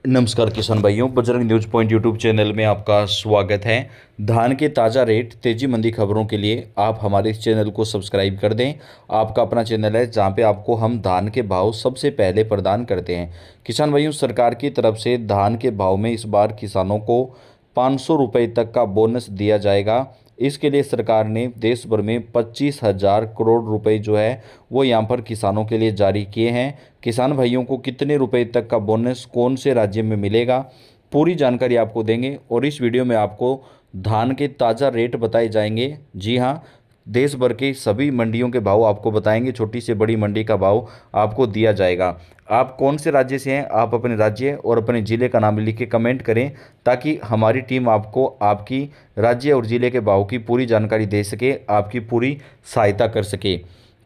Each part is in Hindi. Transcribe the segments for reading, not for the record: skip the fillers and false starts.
नमस्कार किसान भाइयों, Bajrang news point YouTube channel में आपका स्वागत है। धान के ताज़ा रेट, तेजी मंदी खबरों के लिए आप हमारे इस चैनल को सब्सक्राइब कर दें। आपका अपना चैनल है जहां पे आपको हम धान के भाव सबसे पहले प्रदान करते हैं। किसान भाइयों, सरकार की तरफ से धान के भाव में इस बार किसानों को 500 रुपये तक का बोनस दिया जाएगा। इसके लिए सरकार ने देश भर में 25,000 करोड़ रुपए जो है वो यहाँ पर किसानों के लिए जारी किए हैं। किसान भाइयों को कितने रुपए तक का बोनस कौन से राज्य में मिलेगा, पूरी जानकारी आपको देंगे और इस वीडियो में आपको धान के ताज़ा रेट बताए जाएंगे। जी हाँ, देश भर के सभी मंडियों के भाव आपको बताएंगे, छोटी से बड़ी मंडी का भाव आपको दिया जाएगा। आप कौन से राज्य से हैं, आप अपने राज्य और अपने ज़िले का नाम लिख के कमेंट करें ताकि हमारी टीम आपको आपकी राज्य और ज़िले के भाव की पूरी जानकारी दे सके, आपकी पूरी सहायता कर सके।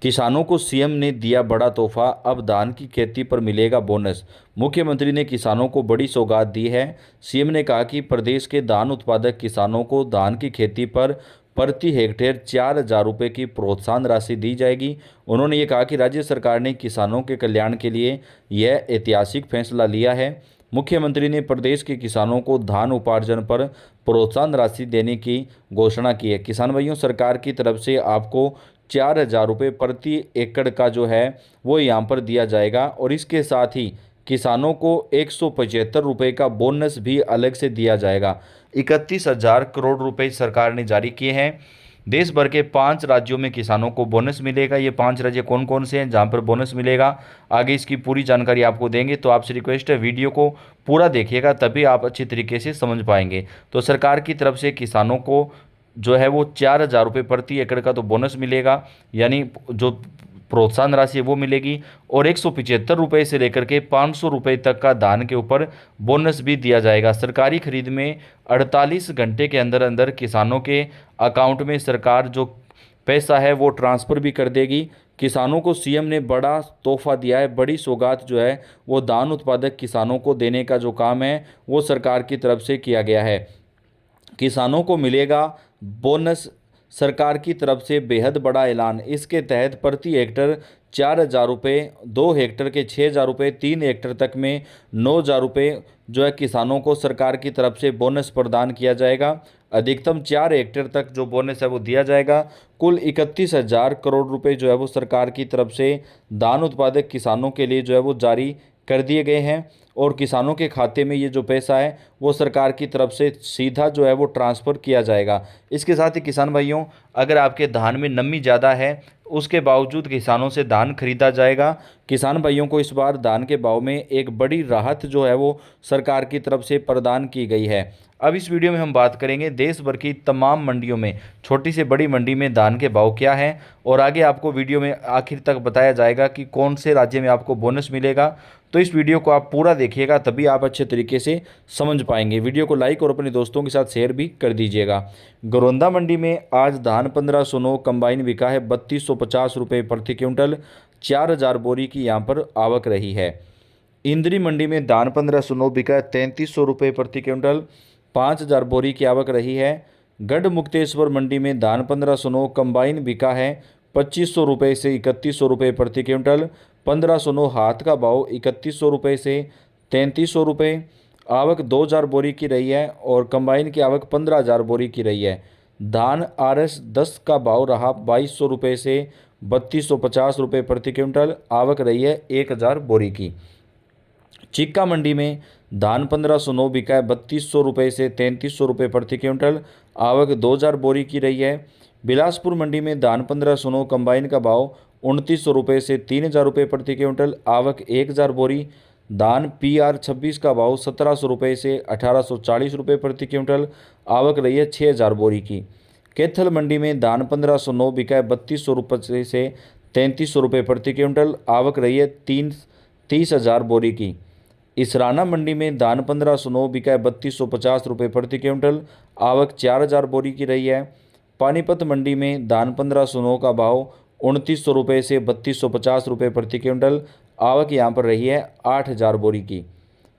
किसानों को सीएम ने दिया बड़ा तोहफा, अब धान की खेती पर मिलेगा बोनस। मुख्यमंत्री ने किसानों को बड़ी सौगात दी है। सीएम ने कहा कि प्रदेश के धान उत्पादक किसानों को धान की खेती पर प्रति हेक्टेयर 4,000 रुपये की प्रोत्साहन राशि दी जाएगी। उन्होंने ये कहा कि राज्य सरकार ने किसानों के कल्याण के लिए यह ऐतिहासिक फैसला लिया है। मुख्यमंत्री ने प्रदेश के किसानों को धान उपार्जन पर प्रोत्साहन राशि देने की घोषणा की है। किसान भाइयों, सरकार की तरफ से आपको 4,000 रुपये प्रति एकड़ का जो है वो यहाँ पर दिया जाएगा और इसके साथ ही किसानों को 175 रुपये का बोनस भी अलग से दिया जाएगा। 31,000 करोड़ रुपए सरकार ने जारी किए हैं। देश भर के 5 राज्यों में किसानों को बोनस मिलेगा। ये 5 राज्य कौन कौन से हैं जहां पर बोनस मिलेगा, आगे इसकी पूरी जानकारी आपको देंगे। तो आपसे रिक्वेस्ट है, वीडियो को पूरा देखिएगा, तभी आप अच्छी तरीके से समझ पाएंगे। तो सरकार की तरफ से किसानों को जो है वो 4,000 रुपये प्रति एकड़ का तो बोनस मिलेगा, यानी जो प्रोत्साहन राशि है वो मिलेगी और 175 रुपये से लेकर के 500 रुपये तक का धान के ऊपर बोनस भी दिया जाएगा। सरकारी खरीद में 48 घंटे के अंदर अंदर किसानों के अकाउंट में सरकार जो पैसा है वो ट्रांसफ़र भी कर देगी। किसानों को सीएम ने बड़ा तोहफा दिया है, बड़ी सौगात जो है वो धान उत्पादक किसानों को देने का जो काम है वो सरकार की तरफ से किया गया है। किसानों को मिलेगा बोनस, सरकार की तरफ से बेहद बड़ा ऐलान। इसके तहत प्रति हेक्टर 4,000 रुपये, 2 हेक्टर के 6,000 रुपये, 3 हेक्टर तक में 9,000 रुपये जो है किसानों को सरकार की तरफ से बोनस प्रदान किया जाएगा। अधिकतम 4 हेक्टर तक जो बोनस है वो दिया जाएगा। कुल 31,000 करोड़ रुपए जो है वो सरकार की तरफ से धान उत्पादक किसानों के लिए जो है वो जारी कर दिए गए हैं और किसानों के खाते में ये जो पैसा है वो सरकार की तरफ से सीधा जो है वो ट्रांसफ़र किया जाएगा। इसके साथ ही किसान भाइयों, अगर आपके धान में नमी ज़्यादा है उसके बावजूद किसानों से धान खरीदा जाएगा। किसान भाइयों को इस बार धान के भाव में एक बड़ी राहत जो है वो सरकार की तरफ से प्रदान की गई है। अब इस वीडियो में हम बात करेंगे देश भर की तमाम मंडियों में, छोटी से बड़ी मंडी में धान के भाव क्या हैं और आगे आपको वीडियो में आखिर तक बताया जाएगा कि कौन से राज्य में आपको बोनस मिलेगा। तो इस वीडियो को आप पूरा देखिएगा, तभी आप अच्छे तरीके से समझ पाएंगे। वीडियो को लाइक और अपने दोस्तों के साथ शेयर भी कर दीजिएगा। गरोंदा मंडी में आज धान 1509 कंबाइन बिका है 3250 रुपये प्रति क्विंटल। 4,000 बोरी की यहाँ पर आवक रही है। इंद्री मंडी में धान 1509 बिका है 3300 रुपये प्रति क्विंटल। 5,000 बोरी की आवक रही है। गढ़ मुक्तेश्वर मंडी में धान 1509 कंबाइन बिका है 2500 रुपये से 3100 रुपये प्रति क्विंटल। 1509 हाथ का भाव 3100 रुपये से 3300 रुपये। आवक 2,000 बोरी की रही है और कंबाइन की आवक 15,000 बोरी की रही है। धान RS 10 का भाव रहा 2200 रुपये से 3250 रुपये प्रति क्विंटल। आवक रही है 1,000 बोरी की। चिक्का मंडी में धान 1509 बिका है 3200 रुपये से 3300 रुपये प्रति क्विंटल। आवक 2,000 बोरी की रही है। बिलासपुर मंडी में धान 1509 कंबाइन का भाव 2,900 रुपये से 3,000 रुपये प्रति क्विंटल। आवक 1,000 बोरी। धान PR 26 का भाव 1,700 रुपये से 1,840 रुपये प्रति क्विंटल। आवक रही है 6,000 बोरी की। कैथल मंडी में धान 1509 बिका है 3200 रुपये से 3,300 रुपये प्रति क्विंटल। आवक रही है 30,000 बोरी की। इसराना मंडी में धान 1509 बिका है 3,250 रुपये प्रति क्विंटल। आवक 4,000 बोरी की रही है। पानीपत मंडी में धान 1509 का भाव 2,900 रुपये से 3,250 रुपये प्रति क्विंटल। आवक यहाँ पर रही है 8,000 बोरी की।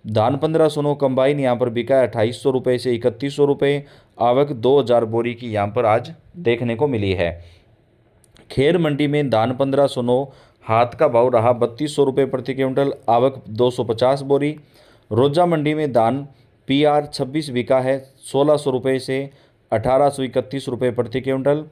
धान 1509 कंबाइन यहाँ पर बिका है 2,800 रुपये से 3,100 रुपये। आवक 2,000 बोरी की यहाँ पर आज देखने को मिली है। खेर मंडी में धान 1509 हाथ का भाव रहा 3,200 रुपये प्रति क्विंटल। आवक 250 बोरी। रोजा मंडी में धान PR 26 बिका है 1600 रुपये से 1831 रुपये प्रति क्विंटल।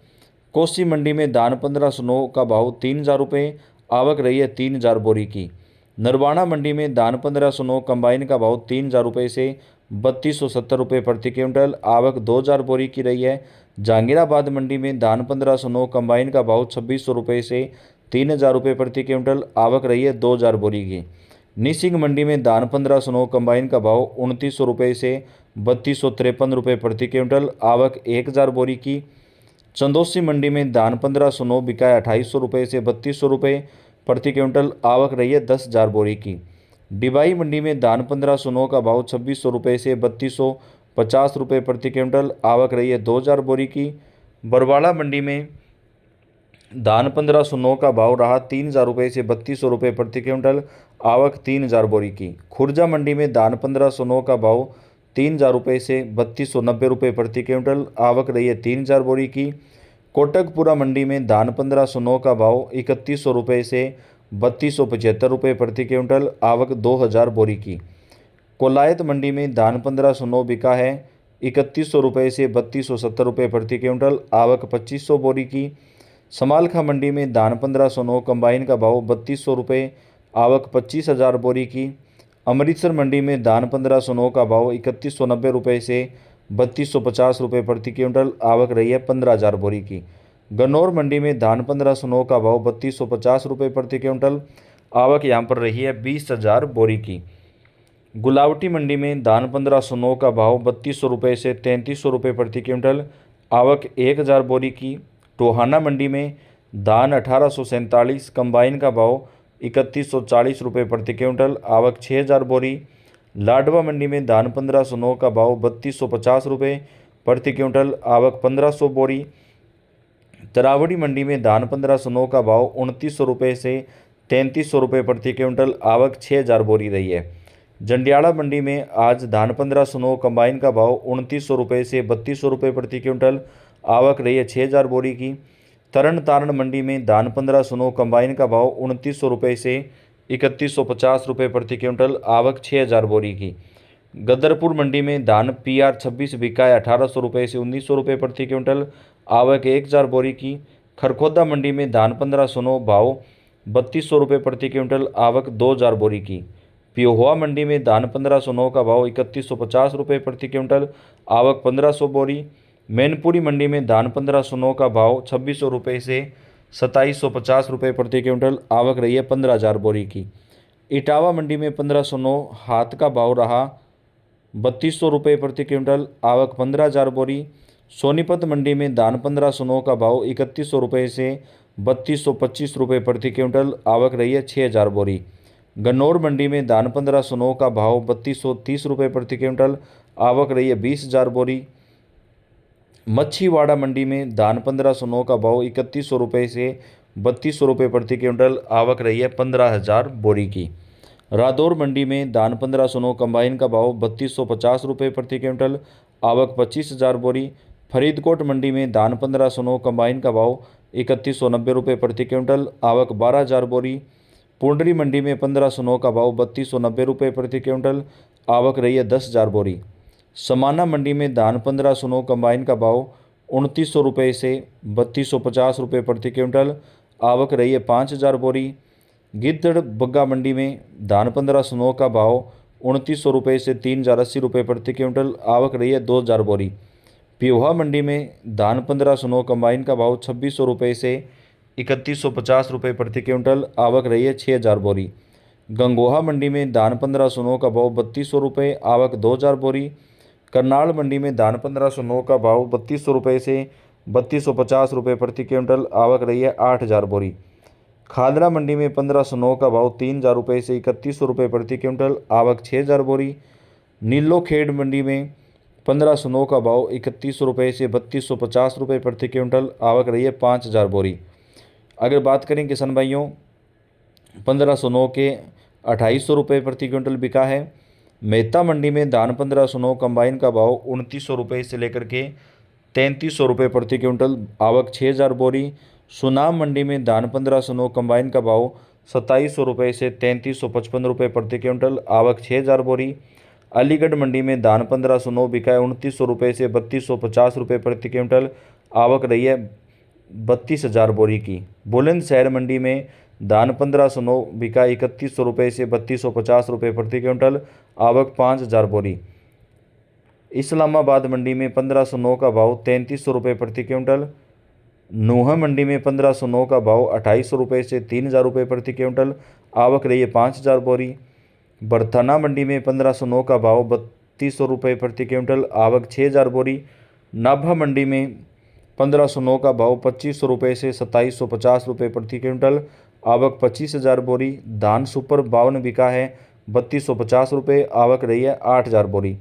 कोसी मंडी में धान 1509 का भाव 3000 रुपये, आवक रही है 3000 बोरी की। नरवाना मंडी में धान 1509 कंबाइन का भाव 3000 रुपये से 3270 रुपये प्रति क्विंटल, आवक 2000 बोरी की रही है। जहांगीराबाद मंडी में धान 1509 कंबाइन का भाव 2600 रुपये से 3000 रुपये प्रति क्विंटल, आवक रही है 2000 बोरी की। निसिंग मंडी में धान 1509 कंबाइन का भाव 2900 रुपये से 3253 रुपये प्रति क्विंटल, आवक 1000 बोरी की। चंदौसी मंडी में धान 1509 बिका है 2800 रुपये से 3200 रुपये प्रति क्विंटल, आवक रही है 10,000 बोरी की। डिबाई मंडी में धान 1509 का भाव 2600 रुपये से 3250 रुपये प्रति क्विंटल, आवक रही है 2000 बोरी की। बरवाड़ा मंडी में धान 1509 का भाव रहा 3000 रुपये से 3200 रुपये प्रति क्विंटल, आवक 3000 बोरी की। खुर्जा मंडी में धान 1509 का भाव 3000 रुपये से 3290 रुपये प्रति क्विंटल, आवक रही है 3000 बोरी की। कोटकपुरा मंडी में धान 1509 का भाव 3100 रुपये से 3275 रुपये प्रति क्विंटल, आवक 2000 बोरी की। कोलायत मंडी में धान 1509 बिका है 3100 रुपये से 3270 रुपये प्रति क्विंटल, आवक 2500 बोरी की। समालखा मंडी में धान 1509 कंबाइन का भाव 3200 रुपये, आवक 25,000 बोरी की। अमृतसर मंडी में धान 1509 का भाव 3190 रुपये से 3250 रुपये प्रति क्विंटल, आवक रही है 15,000 बोरी की। गन्नौर मंडी में धान 1509 का भाव 3250 रुपये प्रति क्विंटल, आवक यहाँ पर रही है 20,000 बोरी की। गुलावटी मंडी में धान 1509 का भाव 3200 रुपये से 3300 रुपये प्रति क्विंटल, आवक 1000 बोरी की। टोहाना मंडी में धान 1847 कंबाइन का भाव 3140 रुपये प्रति क्विंटल, आवक 6000 बोरी। लाडवा मंडी में धान 1509 का भाव 3250 रुपये प्रति क्विंटल, आवक 1500 बोरी। तरावड़ी मंडी में धान 1509 का भाव 2900 रुपये से 3300 रुपये प्रति क्विंटल, आवक 6000 बोरी रही है। जंडियाला मंडी में आज धान 1509 कंबाइन का भाव 2900 रुपये से 3200 रुपये प्रति क्विंटल, आवक रही है 6000 बोरी की। तरन तारण मंडी में धान 1509 कंबाइन का भाव 2900 रुपये से 3150 रुपये प्रति क्विंटल, आवक 6000 बोरी की। गदरपुर मंडी में धान PR 26 बिका है 1800 रुपये से 1900 रुपये प्रति क्विंटल, आवक 1000 बोरी की। खरखोदा मंडी में धान 1509 भाव 3200 रुपये प्रति क्विंटल, आवक 2000 बोरी की। पिहोवा मंडी में धान 1509 का भाव 3150 रुपये प्रति क्विंटल, आवक 1500 बोरी। मैनपुरी मंडी में धान 1509 का भाव 2600 रुपये से 2750 रुपये प्रति क्विंटल, आवक रही है 15,000 बोरी की। इटावा मंडी में 1509 हाथ का भाव रहा 3200 रुपये प्रति क्विंटल, आवक 15,000 बोरी। सोनीपत मंडी में धान 1509 का भाव 3100 रुपये से 3225 रुपये प्रति क्विंटल, आवक रही है 6000 बोरी। गन्नौर मंडी में धान 1509 का भाव 3230 रुपये प्रति क्विंटल, आवक रही है 20,000 बोरी। मच्छीवाड़ा मंडी में धान 1509 का भाव 3100 रुपये से 3200 रुपये प्रति क्विंटल, आवक रही है 15,000 बोरी की। रादौर मंडी में धान 1509 कंबाइन का भाव 3250 रुपये प्रति क्विंटल, आवक 25,000 बोरी। फरीदकोट मंडी में धान 1509 कंबाइन का भाव 3190 रुपये प्रति क्विंटल, आवक 12,000 बोरी। पुंडरी मंडी में 1509 का भाव 3290 रुपये प्रति क्विंटल, आवक रही है 10,000 बोरी। समाना मंडी में धान 1509 कंबाइन का भाव 2900 रुपये से 3250 रुपये प्रति क्विंटल, आवक रही है 5,000 बोरी। गिद्धड़ बग्गा मंडी में धान 1509 का भाव 2900 रुपये से 3080 रुपये प्रति क्विंटल, आवक रही है 2,000 बोरी। पिहोवा मंडी में धान 1509 कंबाइन का भाव 2600 रुपये से 3150 रुपये प्रति क्विंटल, आवक रही है 6,000 बोरी। गंगोहा मंडी में धान 1509 का भाव 3200 रुपये, आवक 2,000 बोरी। करनाल मंडी में धान 1509 का भाव 3200 रुपये से 3250 रुपये प्रति क्विंटल, आवक रही है 8,000 बोरी। खादरा मंडी में 1509 का भाव 3,000 रुपये से 3100 रुपये प्रति क्विंटल, आवक 6,000 बोरी। नीलो खेड़ मंडी में 1509 का भाव 3100 रुपये से 3250 रुपये प्रति क्विंटल, आवक रही है 5,000 बोरी। अगर बात करें किसान भाइयों, 1509 के 2800 रुपये प्रति क्विंटल बिका है। मेहता मंडी में धान 1509 कंबाइन का भाव 2900 रुपये से लेकर के 3300 रुपये प्रति क्विंटल, आवक 6,000 बोरी। सुनाम मंडी में धान 1509 कंबाइन का भाव ₹2700 से ₹3355 प्रति क्विंटल, आवक 6000 बोरी। अलीगढ़ मंडी में धान 1509 बिका है ₹2900 से ₹3250 प्रति क्विंटल, आवक रही है 32,000 बोरी की। बुलंदशहर मंडी में धान 1509 बिका ₹3100 से ₹3250 प्रति क्विंटल, आवक 5000 बोरी। इस्लामाबाद मंडी में 1509 का भाव ₹3300 प्रति क्विंटल। नूंह मंडी में 1509 का भाव ₹2800 से ₹3000 प्रति क्विंटल, आवक रही है 5000 बोरी। बरथाना मंडी में 1509 का भाव ₹3200 प्रति क्विंटल, आवक 6000 बोरी। नाभा मंडी में 1509 का भाव ₹2500 से ₹2750 प्रति क्विंटल, आवक 25,000 बोरी। धान सुपर 52 बिका है ₹3250, आवक रही है 8000 बोरी।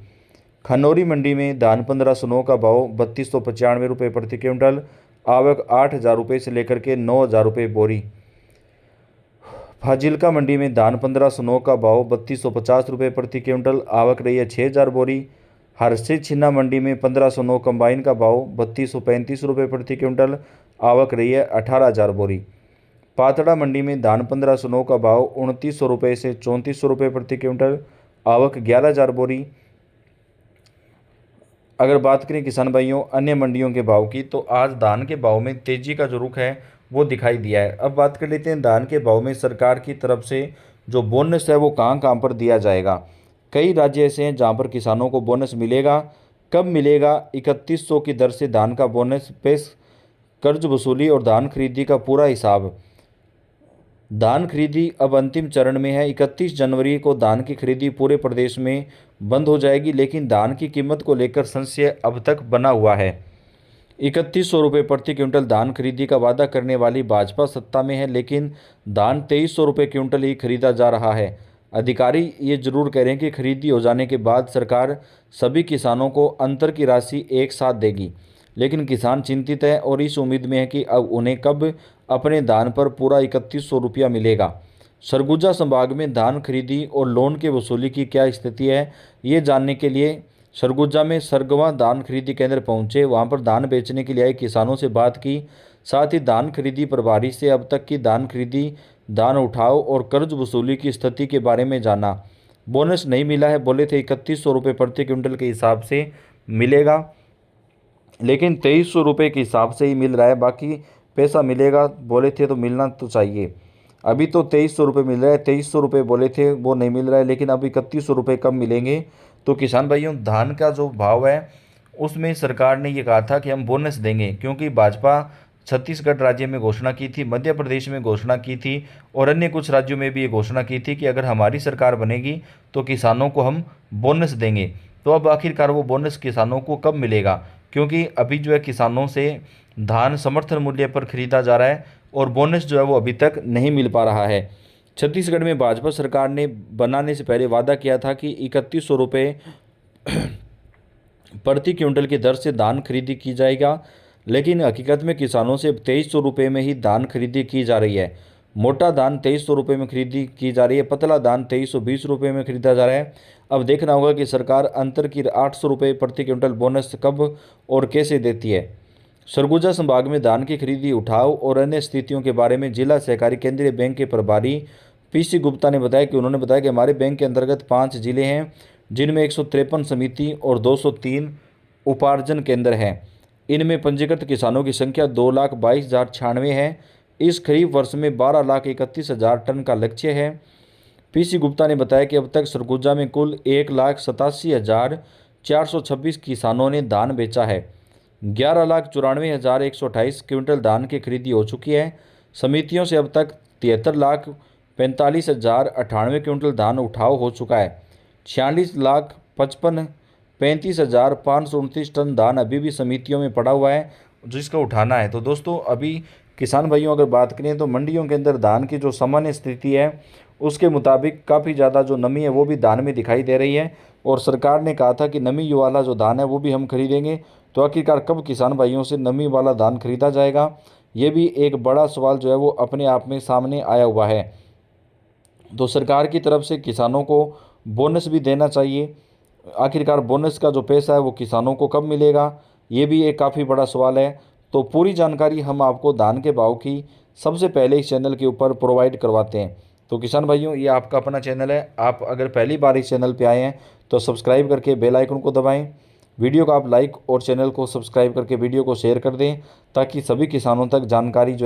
खनौरी मंडी में धान 1509 का भाव ₹3295 प्रति क्विंटल, आवक 8000 रुपये से लेकर के 9000 रुपये बोरी। फाजिल्का मंडी में धान 1509 का भाव ₹3250 प्रति क्विंटल, आवक रही है 6000 बोरी। हरसिद्धि छिन्ना मंडी में 1509 कंबाइन का भाव ₹3235 प्रति क्विंटल, आवक रही है 18,000 बोरी। पातड़ा मंडी में धान 1509 का भाव ₹2900 से ₹3400 प्रति क्विंटल, आवक 11,000 बोरी। अगर बात करें किसान भाइयों अन्य मंडियों के भाव की, तो आज धान के भाव में तेजी का जो रुख है वो दिखाई दिया है। अब बात कर लेते हैं धान के भाव में सरकार की तरफ से जो बोनस है वो कहाँ कहाँ पर दिया जाएगा। कई राज्य ऐसे हैं जहाँ पर किसानों को बोनस मिलेगा। कब मिलेगा? 3100 की दर से धान का बोनस, पेश कर्ज वसूली और धान खरीदी का पूरा हिसाब। धान खरीदी अब अंतिम चरण में है। 31 जनवरी को धान की खरीदी पूरे प्रदेश में बंद हो जाएगी, लेकिन धान की कीमत को लेकर संशय अब तक बना हुआ है। 3100 रुपये प्रति क्विंटल धान खरीदी का वादा करने वाली भाजपा सत्ता में है, लेकिन धान 2300 रुपये क्विंटल ही खरीदा जा रहा है। अधिकारी ये जरूर कह रहे हैं कि खरीदी हो जाने के बाद सरकार सभी किसानों को अंतर की राशि एक साथ देगी, लेकिन किसान चिंतित है और इस उम्मीद में है कि अब उन्हें कब अपने धान पर पूरा 3100 रुपया मिलेगा। सरगुजा संभाग में धान खरीदी और लोन के वसूली की क्या स्थिति है, ये जानने के लिए सरगुजा में सरगवा धान खरीदी केंद्र पहुंचे। वहां पर धान बेचने के लिए आए किसानों से बात की, साथ ही धान खरीदी प्रभारी से अब तक की धान खरीदी, धान उठाव और कर्ज वसूली की स्थिति के बारे में जाना। बोनस नहीं मिला है, बोले थे 3100 रुपये प्रति क्विंटल के हिसाब से मिलेगा, लेकिन 2300 रुपये के हिसाब से ही मिल रहा है। बाकी पैसा मिलेगा बोले थे तो मिलना तो चाहिए। अभी तो 2300 रुपये मिल रहा है, 2300 रुपये बोले थे वो नहीं मिल रहा है, लेकिन अभी 3100 रुपये कब मिलेंगे। तो किसान भाइयों धान का जो भाव है उसमें सरकार ने ये कहा था कि हम बोनस देंगे, क्योंकि भाजपा छत्तीसगढ़ राज्य में घोषणा की थी, मध्य प्रदेश में घोषणा की थी और अन्य कुछ राज्यों में भी ये घोषणा की थी कि अगर हमारी सरकार बनेगी तो किसानों को हम बोनस देंगे। तो अब आखिरकार वो बोनस किसानों को कब मिलेगा, क्योंकि अभी जो है किसानों से धान समर्थन मूल्य पर खरीदा जा रहा है और बोनस जो है वो अभी तक नहीं मिल पा रहा है। छत्तीसगढ़ में भाजपा सरकार ने बनाने से पहले वादा किया था कि 3100 रुपये प्रति क्विंटल की दर से धान खरीदी की जाएगा, लेकिन हकीकत में किसानों से 2300 रुपये में ही धान खरीदी की जा रही है। मोटा धान 2300 रुपये में खरीदी की जा रही है, पतला धान 2320 रुपये में खरीदा जा रहा है। अब देखना होगा कि सरकार अंतर की 800 रुपये प्रति क्विंटल बोनस कब और कैसे देती है। सरगुजा संभाग में धान की खरीदी, उठाव और अन्य स्थितियों के बारे में जिला सहकारी केंद्रीय बैंक के प्रभारी पीसी गुप्ता ने बताया कि उन्होंने बताया कि हमारे बैंक के अंतर्गत 5 जिले हैं, जिनमें 153 समिति और 203 उपार्जन केंद्र हैं। इनमें पंजीकृत किसानों की संख्या 2,22,096 है। इस खरीफ वर्ष में 12,31,000 टन का लक्ष्य है। पीसी गुप्ता ने बताया कि अब तक सरगुजा में कुल 1,87,426 किसानों ने धान बेचा है। 11,94,128 क्विंटल धान की खरीदी हो चुकी है। समितियों से अब तक 73,45,098 क्विंटल धान उठाव हो चुका है। 46,35,529 टन धान अभी भी समितियों में पड़ा हुआ है, जिसको उठाना है। तो दोस्तों अभी किसान भाइयों अगर बात करें तो मंडियों के अंदर धान की जो सामान्य स्थिति है उसके मुताबिक काफ़ी ज़्यादा जो नमी है वो भी धान में दिखाई दे रही है, और सरकार ने कहा था कि नमी वाला जो धान है वो भी हम खरीदेंगे। तो आखिरकार कब किसान भाइयों से नमी वाला धान खरीदा जाएगा, ये भी एक बड़ा सवाल जो है वो अपने आप में सामने आया हुआ है। तो सरकार की तरफ से किसानों को बोनस भी देना चाहिए। आखिरकार बोनस का जो पैसा है वो किसानों को कब मिलेगा, ये भी एक काफ़ी बड़ा सवाल है। तो पूरी जानकारी हम आपको धान के भाव की सबसे पहले इस चैनल के ऊपर प्रोवाइड करवाते हैं। तो किसान भाइयों, ये आपका अपना चैनल है। आप अगर पहली बार इस चैनल पे आए हैं तो सब्सक्राइब करके बेल आइकन को दबाएं। वीडियो को आप लाइक और चैनल को सब्सक्राइब करके वीडियो को शेयर कर दें, ताकि सभी किसानों तक जानकारी जो